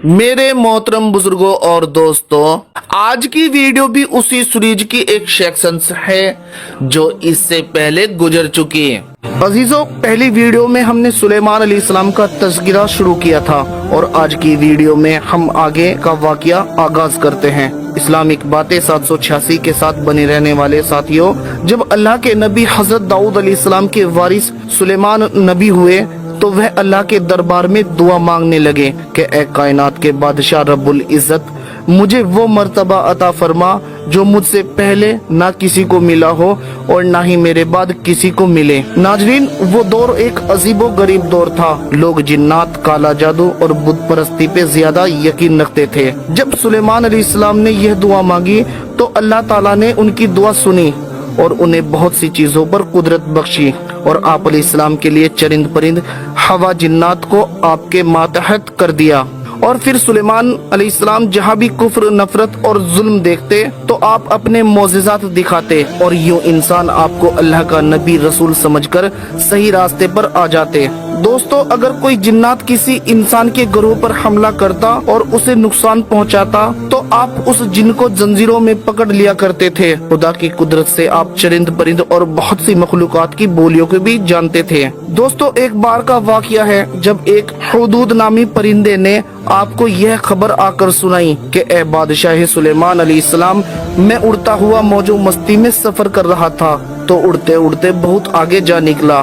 मेरे मोहतरम बुजुर्गों और दोस्तों, आज की वीडियो भी उसी सीरीज की एक सेक्शन है जो इससे पहले गुजर चुकी है। अजीजों, पहली वीडियो में हमने सुलेमान अलैहिस्सलाम का तज़किरा शुरू किया था और आज की वीडियो में हम आगे का वाकया आगाज करते हैं। इस्लामिक बातें 786 के साथ बने रहने वाले साथियों, जब अल्लाह के नबी हजरत दाऊद अलैहिस्सलाम के वारिस सुलेमान नबी हुए तो वह अल्लाह के दरबार में दुआ मांगने लगे कि ए कायनात के बादशाह रब्बुल इज्जत, मुझे वो मर्तबा अता फरमा जो मुझसे पहले ना किसी को मिला हो और ना ही मेरे बाद किसी को मिले। नाजरीन, वो दौर एक अजीबो गरीब दौर था। लोग जिन्नात, काला जादू और बुत परस्ती पे ज्यादा यकीन रखते थे। जब सुलेमान अलैहिस्सलाम ने यह दुआ मांगी तो अल्लाह ताला ने उनकी दुआ सुनी और उन्हें बहुत सी चीजों पर कुदरत बख्शी और आप अलैहिस्सलाम के लिए चरिंद परिंद, हवा, जिन्नात को आपके मातहत कर दिया। और फिर सुलेमान अलैहिस्सलाम जहाँ भी कुफ्र, नफरत और जुल्म देखते तो आप अपने मोजिज़ात दिखाते और यूं इंसान आपको अल्लाह का नबी रसूल समझकर सही रास्ते पर आ जाते। दोस्तों, अगर कोई जिन्नात किसी इंसान के घरों पर हमला करता और उसे नुकसान पहुंचाता तो आप उस जिन को जंजीरों में पकड़ लिया करते थे। खुदा की कुदरत से आप चरिंद परिंद और बहुत सी मखलूकात की बोलियों को भी जानते थे। दोस्तों, एक बार का वाकया है जब एक हुदूद नामी परिंदे ने आपको यह खबर आकर सुनाई कि ए बादशाह सुलेमान अलैहिस्सलाम, मैं उड़ता हुआ मौजो मस्ती में सफर कर रहा था तो उड़ते उड़ते बहुत आगे जा निकला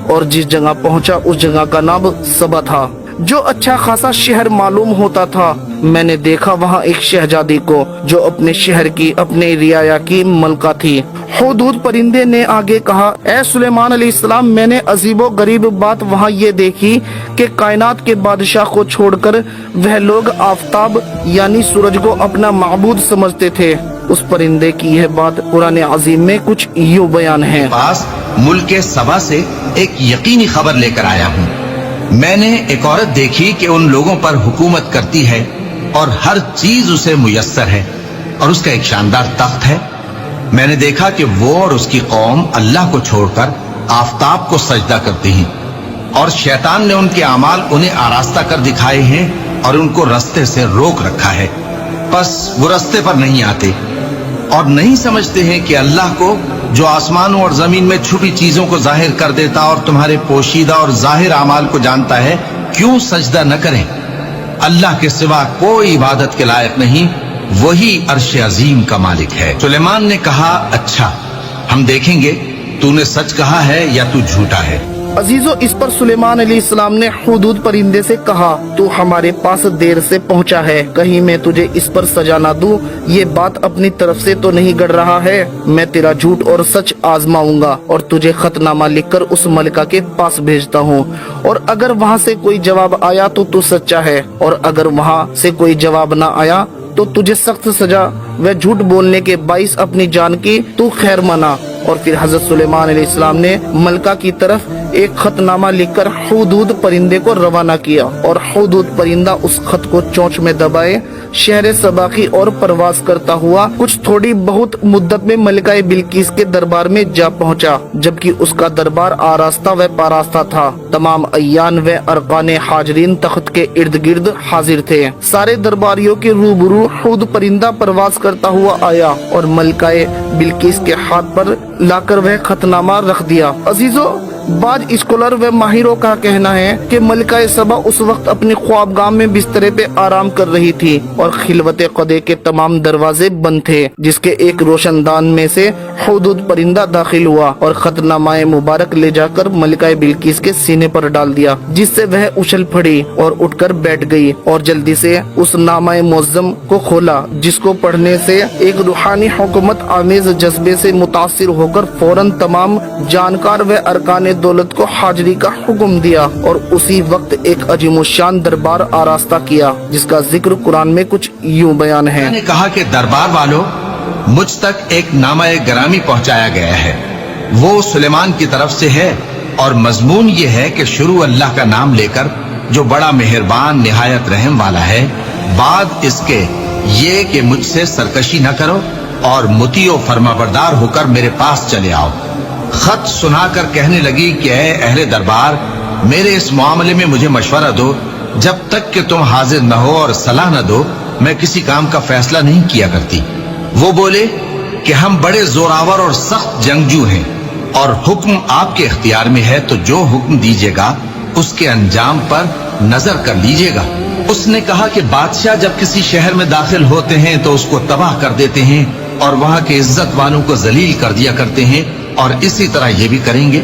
और जिस जगह पहुंचा उस जगह का नाम सबा था, जो अच्छा खासा शहर मालूम होता था। मैंने देखा वहाँ एक शहजादी को जो अपने शहर की, अपने रियाया की मलका थी। हुदूद परिंदे ने आगे कहा, ए सुलेमान अलैहिस्सलाम, मैंने अजीबो गरीब बात वहाँ ये देखी कि कायनात के बादशाह को छोड़कर वह लोग आफताब यानी सूरज को अपना माबूद समझते थे। उस परिंदे की यह बात कुरान अजीम में कुछ यूं बयान है। पास मुल्क सबा से एक यकीनी खबर लेकर आया हूँ। मैंने एक औरत देखी कि उन लोगों पर हुकूमत करती है और हर चीज उसे मुयस्सर है और उसका एक शानदार तख्त है। मैंने देखा कि वो और उसकी कौम अल्लाह को छोड़कर आफताब को सजदा करती हैं और शैतान ने उनके अमाल उन्हें आरास्ता कर दिखाए हैं और उनको रास्ते से रोक रखा है। बस वो रास्ते पर नहीं आते और नहीं समझते हैं कि अल्लाह को, जो आसमानों और जमीन में छुपी चीजों को जाहिर कर देता और तुम्हारे पोशीदा और जाहिर अमाल को जानता है, क्यों सजदा न करें। अल्लाह के सिवा कोई इबादत के लायक नहीं, वही अर्श अजीम का मालिक है। सुलेमान ने कहा, अच्छा, हम देखेंगे तूने सच कहा है या तू झूठा है। अजीजों, इस पर सुलेमान अलैहिस्सलाम ने हुदूद परिंदे से कहा, तू हमारे पास देर से पहुंचा है, कहीं मैं तुझे इस पर सजा ना दूं। ये बात अपनी तरफ से तो नहीं गढ़ रहा है। मैं तेरा झूठ और सच आजमाऊंगा और तुझे खतनामा लिखकर उस मलिका के पास भेजता हूँ और अगर वहाँ से कोई जवाब आया तो तू सच्चा है और अगर वहाँ से कोई जवाब ना आया तो तुझे सख्त सजा व झूठ बोलने के बाइस अपनी जान की तू खैर मना। और फिर हजरत सुलेमान अलैहिस्सलाम ने मलका की तरफ एक खतनामा लिखकर हुदूद परिंदे को रवाना किया और हुदूद परिंदा उस खत को चोंच में दबाए शहर सबा की ओर परवाज करता हुआ कुछ थोड़ी बहुत मुद्दत में मलिका बिल्किस के दरबार में जा पहुंचा, जबकि उसका दरबार आरास्ता व पारास्ता था। तमाम अय्यान व अरकान हाजरीन तख्त के इर्द गिर्द हाजिर थे। सारे दरबारियों के रूबरू हुद परिंदा परवाज करता हुआ आया और मलिका बिल्किस के हाथ पर लाकर वह खतनामा रख दिया। अजीजों, बाज स्कॉलर व माहिरों का कहना है कि मलिका सबा उस वक्त अपने ख्वाबगाह में बिस्तरे पे आराम कर रही थी और खिलवत कदे के तमाम दरवाजे बंद थे, जिसके एक रोशनदान में से हुदूद परिंदा दाखिल हुआ और खतनामाए मुबारक ले जाकर मलिका बिल्किस के सीने पर डाल दिया, जिससे वह उछल पड़ी और उठकर बैठ गई और जल्दी से उस नामाए मुअज्जम को खोला, जिसको पढ़ने से एक रूहानी हुकूमत आमेज जज्बे से मुतासिर होकर फौरन तमाम जानकार व अरकान दौलत को हाजिरी का हुक्म दिया और उसी वक्त एक अजीमुशान दरबार आरास्ता किया, जिसका जिक्र कुरान में कुछ यूं बयान है। मैंने कहा कि दरबार वालों, मुझ तक एक नामा गरामी पहुंचाया गया है। वो सुलेमान की तरफ से है और मजमून ये है कि शुरू अल्लाह का नाम लेकर, जो बड़ा मेहरबान निहायत रहम वाला है, बाद इसके ये कि मुझसे सरकशी न करो और मुतीओ फरमाबरदार होकर मेरे पास चले आओ। खत सुनाकर कहने लगी कि ऐ अहले दरबार, मेरे इस मामले में मुझे मशवरा दो जब तक कि तुम हाजिर न हो और सलाह न दो मैं किसी काम का फैसला नहीं किया करती। वो बोले कि हम बड़े जोरावर और सख्त जंगजू हैं और हुक्म आपके इख्तियार में है, तो जो हुक्म दीजिएगा उसके अंजाम पर नजर कर लीजिएगा। उसने कहा कि बादशाह जब किसी शहर में दाखिल होते हैं तो उसको तबाह कर देते हैं और वहां के इज्जत वालों को जलील कर दिया करते हैं, और इसी तरह ये भी करेंगे।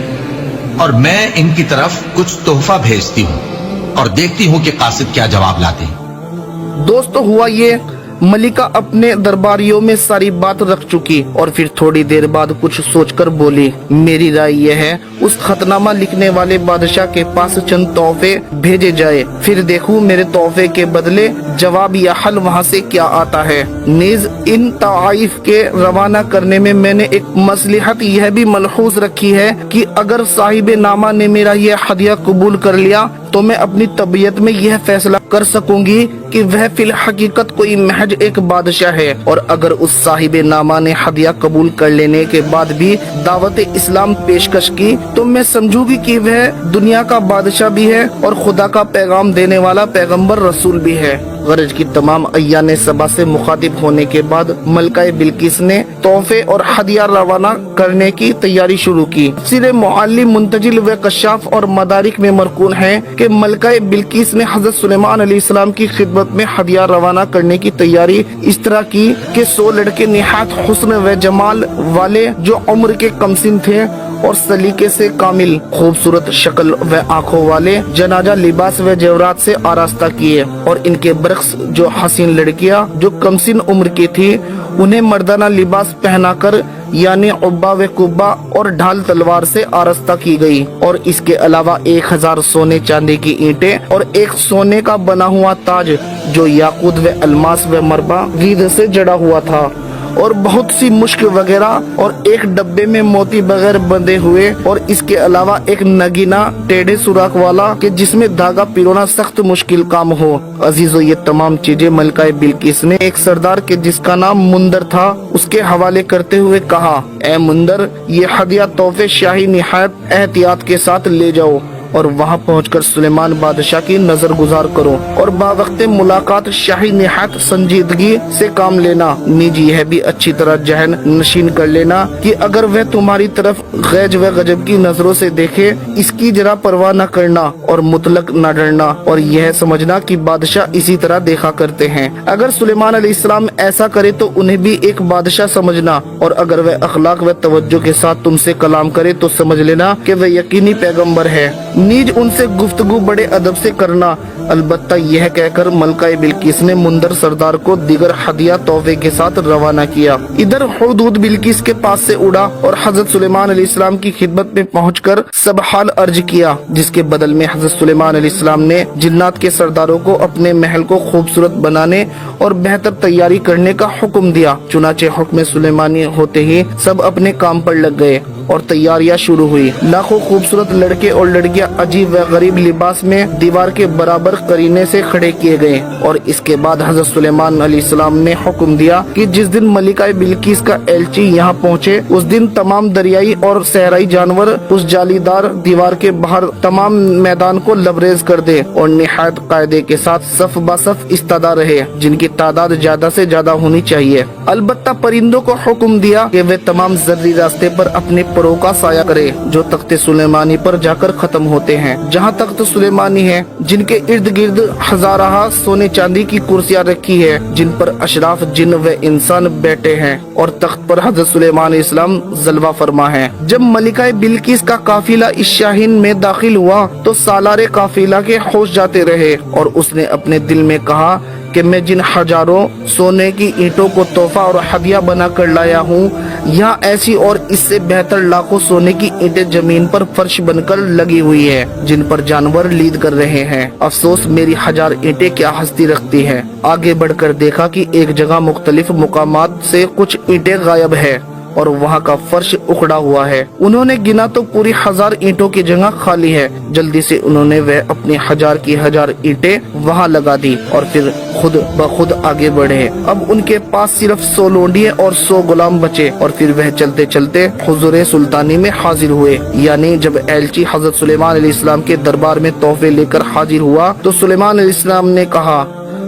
और मैं इनकी तरफ कुछ तोहफा भेजती हूँ और देखती हूँ कि कासिद क्या जवाब लाते हैं। दोस्तों हुआ ये, मलिका अपने दरबारियों में सारी बात रख चुकी और फिर थोड़ी देर बाद कुछ सोचकर बोली, मेरी राय यह है उस खतनामा लिखने वाले बादशाह के पास चंद तोहफे भेजे जाए, फिर देखूं मेरे तोहफे के बदले जवाब या हल वहां से क्या आता है। नीज इन ताइफ के रवाना करने में मैंने एक मसलिहत यह भी मलहूज रखी है कि अगर साहिब नामा ने मेरा यह हदिया कबूल कर लिया तो मैं अपनी तबीयत में यह फैसला कर सकूंगी कि वह फिल हकीकत कोई महज एक बादशाह है, और अगर उस साहिब नामा ने हदिया कबूल कर लेने के बाद भी दावत इस्लाम पेशकश की तो मैं समझूंगी कि वह दुनिया का बादशाह भी है और खुदा का पैगाम देने वाला पैगंबर रसूल भी है। गरज की तमाम अय्यान सभा से मुखातिब होने के बाद मलकाए बिल्किस ने तोहफे और हदिया रवाना करने की तैयारी शुरू की। सिरे मुअल्लिम मुंतजिल व कशाफ और मदारिक में मरकून है कि मलकाए बिल्किस ने हजरत सुलेमान अलैहिस्सलाम की खिदमत में हदिया रवाना करने की तैयारी इस तरह की कि 100 लड़के निहायत हुस्न व जमाल वाले जो उम्र के कमसिन थे और सलीके से कामिल, खूबसूरत शक्ल व आंखों वाले जनाजा लिबास व जेवरात से आरास्ता किए, और इनके बरक्स जो हसीन लड़कियां जो कमसिन उम्र की थी उन्हें मर्दाना लिबास पहनाकर यानी उब्बा व कुब्बा और ढाल तलवार से आरास्ता की गई, और इसके अलावा 1000 सोने चांदी की ईंटें और एक सोने का बना हुआ ताज जो याकूत व अलमास व मरबा गीद से जड़ा हुआ था, और बहुत सी मुश्क वगैरह और एक डब्बे में मोती बगैर बंधे हुए, और इसके अलावा एक नगीना टेढ़े सुराख वाला कि जिसमें धागा पिरोना सख्त मुश्किल काम हो। अजीजों, ये तमाम चीजें मलकाए बिल्किस ने एक सरदार के जिसका नाम मुंदर था उसके हवाले करते हुए कहा, ए मुंदर, ये हदिया तोहफे शाही निहायत एहतियात के साथ ले जाओ और वहां पहुंचकर सुलेमान बादशाह की नजर गुजार करो और बावक्ते मुलाकात शाही निहायत संजीदगी से काम लेना। निजी यह भी अच्छी तरह जहन नशीन कर लेना कि अगर वह तुम्हारी तरफ गैज व गजब की नजरों से देखे, इसकी जरा परवाह न करना और मुतलक न डरना, और यह समझना कि बादशाह इसी तरह देखा करते हैं। अगर सुलेमान अलैहिस्सलाम ऐसा करे तो उन्हें भी एक बादशाह समझना, और अगर वह अखलाक व तवज्जो के साथ तुमसे कलाम करे तो समझ लेना कि वह यकीनी पैगंबर है। नीज उनसे गुफ्तगू बड़े अदब से करना। अलबत्ता यह कहकर मलकाए बिल्किस ने मुंदर सरदार को दिगर हदिया तोहफे के साथ रवाना किया। इधर हुदूद बिल्किस के पास से उड़ा और हजरत सुलेमान अलैहिस्सलाम की खिदमत में पहुंचकर सब हाल अर्ज किया, जिसके बदल में हजरत सुलेमान अलैहिस्सलाम ने जिन्नात के सरदारों को अपने महल को खूबसूरत बनाने और बेहतर तैयारी करने का हुक्म दिया। चुनाचे हुक्म सुलेमानी होते ही सब अपने काम पर लग गए और तैयारियां शुरू हुई। लाखों खूबसूरत लड़के और लड़कियां अजीब व गरीब लिबास में दीवार के बराबर करीने से खड़े किए गए, और इसके बाद हजरत सुलेमान अलैहिस्सलाम ने हुक्म दिया कि जिस दिन मलिका बिल्किस का एलची यहाँ पहुँचे उस दिन तमाम दरियाई और सहराई जानवर उस जालीदार दीवार के बाहर तमाम मैदान को लबरेज कर दे और निहायत कायदे के साथ सफ ब सफ इस्तादा रहे, जिनकी तादाद ज्यादा से ज्यादा होनी चाहिए। अलबत्ता परिंदों को हुक्म दिया कि वे तमाम जर्री रास्ते पर अपने परों का साया करे जो तख्ते सुलेमानी पर जाकर खत्म होते हैं। जहाँ तख्त सुलेमानी है, जिनके इर्द गिर्द हजाराहा सोने चांदी की कुर्सियां रखी है, जिन पर अशराफ जिन व इंसान बैठे हैं, और तख्त पर हजरत सुलेमान इस्लाम जलवा फरमा है। जब मलिका बिल्किस का काफिला इस शाहीन में दाखिल हुआ तो सालारे काफिला के होश जाते रहे, और उसने अपने दिल में कहा कि मैं जिन हजारों सोने की ईंटों को तोहफा और हदिया बना कर लाया हूँ, यहाँ ऐसी और इससे बेहतर लाखों सोने की ईंटें जमीन पर फर्श बनकर लगी हुई है, जिन पर जानवर लीद कर रहे हैं। अफसोस मेरी 1000 ईंटें क्या हस्ती रखती हैं। आगे बढ़कर देखा कि एक जगह मुख्तलिफ मुकामात से कुछ ईंटें गायब है और वहाँ का फर्श उखड़ा हुआ है। उन्होंने गिना तो पूरी 1000 ईंटों की जगह खाली है। जल्दी से उन्होंने वह अपनी 1000 की 1000 ईंटें वहाँ लगा दी और फिर खुद ब खुद आगे बढ़े। अब उनके पास सिर्फ 100 लोंडिये और 100 गुलाम बचे और फिर वह चलते चलते हुजूर सुल्तानी में हाजिर हुए। यानी जब एलची हजरत सुलेमान अलैहिस्सलाम के दरबार में तोहफे लेकर हाजिर हुआ तो सुलेमान अलैहिस्सलाम ने कहा,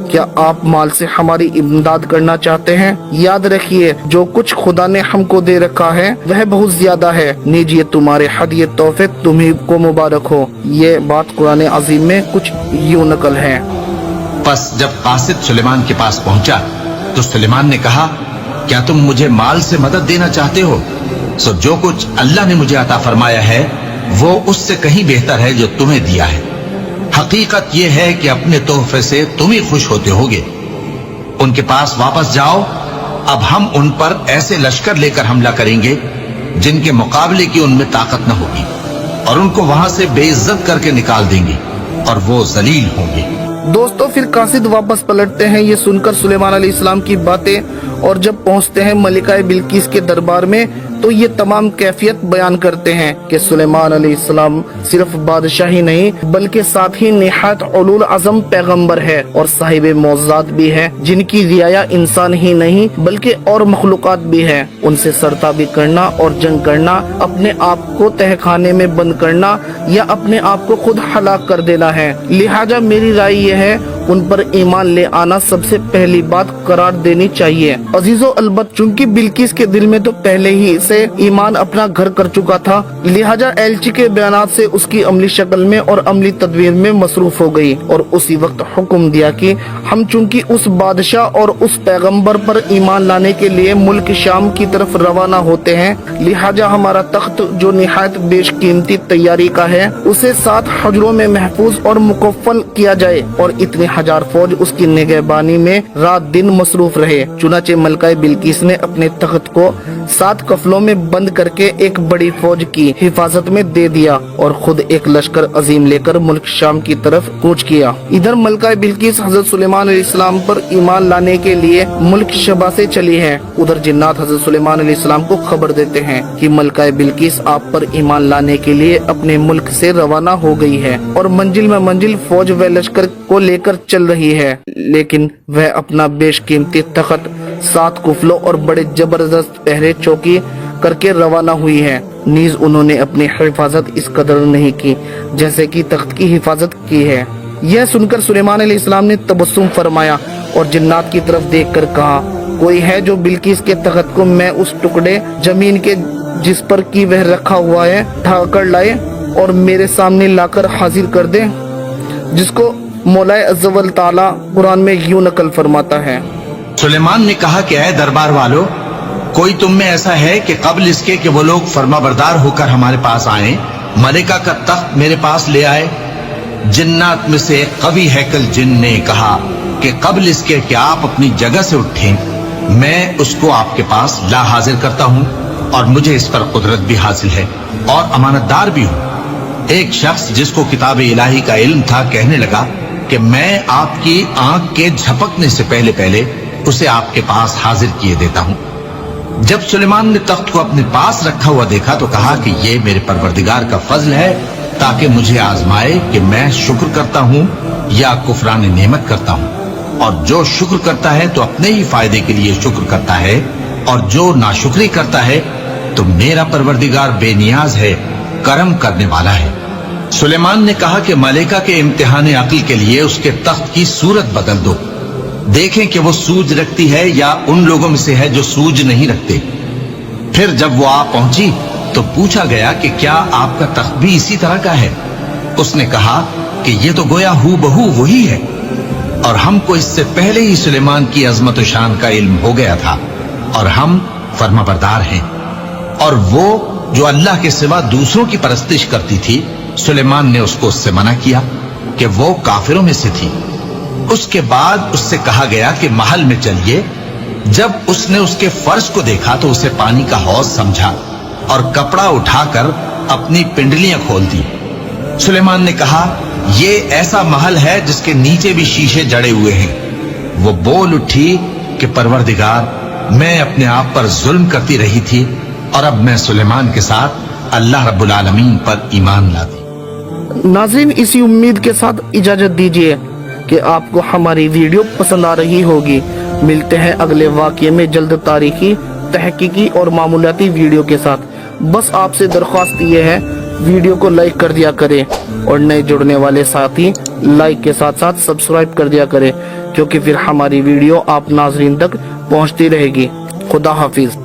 क्या आप माल से हमारी इमदाद करना चाहते हैं? याद रखिए, जो कुछ खुदा ने हमको दे रखा है वह बहुत ज्यादा है। नीजिए तुम्हारे हदिये तोहफे, तुम्ही को मुबारक हो। ये बात कुरान अजीम में कुछ यूं नकल है। बस जब कासिद सुलेमान के पास पहुंचा तो सुलेमान ने कहा, क्या तुम मुझे माल से मदद देना चाहते हो? सो जो कुछ अल्लाह ने मुझे अता फरमाया है वो उससे कहीं बेहतर है जो तुम्हें दिया है। हकीकत यह है कि अपने तोहफे से तुम ही खुश होते होगे। उनके पास वापस जाओ। अब हम उन पर ऐसे लश्कर लेकर हमला करेंगे जिनके मुकाबले की उनमें ताकत न होगी और उनको वहां से बेइज्जत करके निकाल देंगे और वो जलील होंगे। दोस्तों, फिर कासिद वापस पलटते हैं ये सुनकर सुलेमान अलैहिस्सलाम की बातें, और जब पहुंचते हैं मलिका बिल्किस के दरबार में तो ये तमाम कैफियत बयान करते हैं कि सुलेमान अलैहिस्सलाम सिर्फ बादशाह ही नहीं बल्कि साथ ही निहायत उलूल अज़म पैगंबर है और साहिब मौज़ात भी है, जिनकी रियाया इंसान ही नहीं बल्कि और मखलूकात भी है। उनसे सरताबी करना और जंग करना, अपने आप को तहखाने में बंद करना या अपने आप को खुद हलाक कर देना है। लिहाजा मेरी राय ये है, उन पर ईमान ले आना सबसे पहली बात करार देनी चाहिए। अजीजों, अलबत्त चूंकि बिल्किस के दिल में तो पहले ही से ईमान अपना घर कर चुका था, लिहाजा एलची के बयानात से उसकी अमली शक्ल में और अमली तदबीर में मसरूफ हो गई और उसी वक्त हुक्म दिया कि हम चूंकि उस बादशाह और उस पैगंबर पर ईमान लाने के लिए मुल्क शाम की तरफ रवाना होते हैं, लिहाजा हमारा तख्त जो निहायत बेशकीमती तैयारी का है उसे 7 हजरों में महफूज और मुकफ्फल किया जाए और इतने 1000 फौज उसकी निगहबानी में रात दिन मसरूफ रहे। चुनाचे मलका बिल्किस ने अपने तख्त को 7 कफलों में बंद करके एक बड़ी फौज की हिफाजत में दे दिया और खुद एक लश्कर अजीम लेकर मुल्क शाम की तरफ कूच किया। इधर मलका बिल्किस हजरत सुलेमान अलैहिस्सलाम पर ईमान लाने के लिए मुल्क शबा से चली है। उधर जिन्नात हजरत सुलेमान अलैहिस्सलाम को खबर देते हैं कि मलका बिल्किस आप पर ईमान लाने के लिए अपने मुल्क से रवाना हो गई है और मंजिल में मंजिल फौज व लश्कर को लेकर चल रही है, लेकिन वह अपना बेशकीमती तख्त 7 कुफलों और बड़े जबरदस्त पहरे चौकी करके रवाना हुई है। नीज उन्होंने अपनी हिफाजत इस कदर नहीं की जैसे कि तख्त की हिफाजत की है। यह सुनकर सुलेमान अलैहिस्सलाम ने तबस्सुम फरमाया और जिन्नात की तरफ देखकर कहा, कोई है जो बिल्किस के तख्त को मैं उस टुकड़े जमीन के जिस पर की वह रखा हुआ है उठा कर लाए और मेरे सामने लाकर हाजिर कर दे, जिसको मौलाए अज़्ज़ व ताला कुरान में यूं नकल फरमाता है। सुलेमान ने कहा कि ऐ दरबार वालों, कोई तुम में ऐसा है कि कब्ल इसके कि वो लोग फरमाबरदार होकर हमारे पास आए, मलिका का तख्त मेरे पास ले आए? जिन्नात में से एक कवि हैकल जिन ने कहा कि कब्ल इसके कि आप अपनी जगह से उठें, मैं उसको आपके पास ला हाजिर करता हूं और मुझे इस पर कुदरत भी हासिल है और अमानतदार भी हूं। एक शख्स जिसको किताब इलाही का इल्म था कहने लगा कि मैं आपकी आंख के झपकने से पहले पहले उसे आपके पास हाजिर किए देता हूं। जब सुलेमान ने तख्त को अपने पास रखा हुआ देखा तो कहा कि ये मेरे परवरदिगार का फजल है ताकि मुझे आजमाए कि मैं शुक्र करता हूं या कुफरान नेमत करता हूं। और जो शुक्र करता है तो अपने ही फायदे के लिए शुक्र करता है और जो नाशुक्री करता है तो मेरा परवरदिगार बेनियाज है, करम करने वाला है। सुलेमान ने कहा कि मलिका के इम्तिहान अक्ल के लिए उसके तख्त की सूरत बदल दो, देखें कि वो सूझ रखती है या उन लोगों में से है जो सूझ नहीं रखते। फिर जब वो आ पहुंची तो पूछा गया कि क्या आपका तख्त भी इसी तरह का है? उसने कहा कि ये तो गोया हूबहू वही है और हमको इससे पहले ही सुलेमान की अजमत शान का इल्म हो गया था और हम फरमाबरदार हैं। और वो जो अल्लाह के सिवा दूसरों की परस्तिश करती थी, सुलेमान ने उसको उससे मना किया कि वो काफिरों में से थी। उसके बाद उससे कहा गया कि महल में चलिए। जब उसने उसके फर्श को देखा तो उसे पानी का हौज समझा और कपड़ा उठाकर अपनी पिंडलियां खोल दी। सुलेमान ने कहा, ये ऐसा महल है जिसके नीचे भी शीशे जड़े हुए हैं। वो बोल उठी कि परवरदिगार, मैं अपने आप पर जुल्म करती रही थी और अब मैं सुलेमान के साथ अल्लाह रब्बुल आलमीन पर ईमान लाती। नाज़रीन, इसी उम्मीद के साथ इजाजत दीजिए कि आपको हमारी वीडियो पसंद आ रही होगी। मिलते हैं अगले वाक़ये में जल्द तारीखी, तहकीकी और मामूलाती वीडियो के साथ। बस आपसे दरख्वास्त ये है, वीडियो को लाइक कर दिया करें और नए जुड़ने वाले साथी लाइक के साथ साथ सब्सक्राइब कर दिया करें, क्योंकि फिर हमारी वीडियो आप नाज़रीन तक पहुंचती रहेगी। खुदा हाफिज।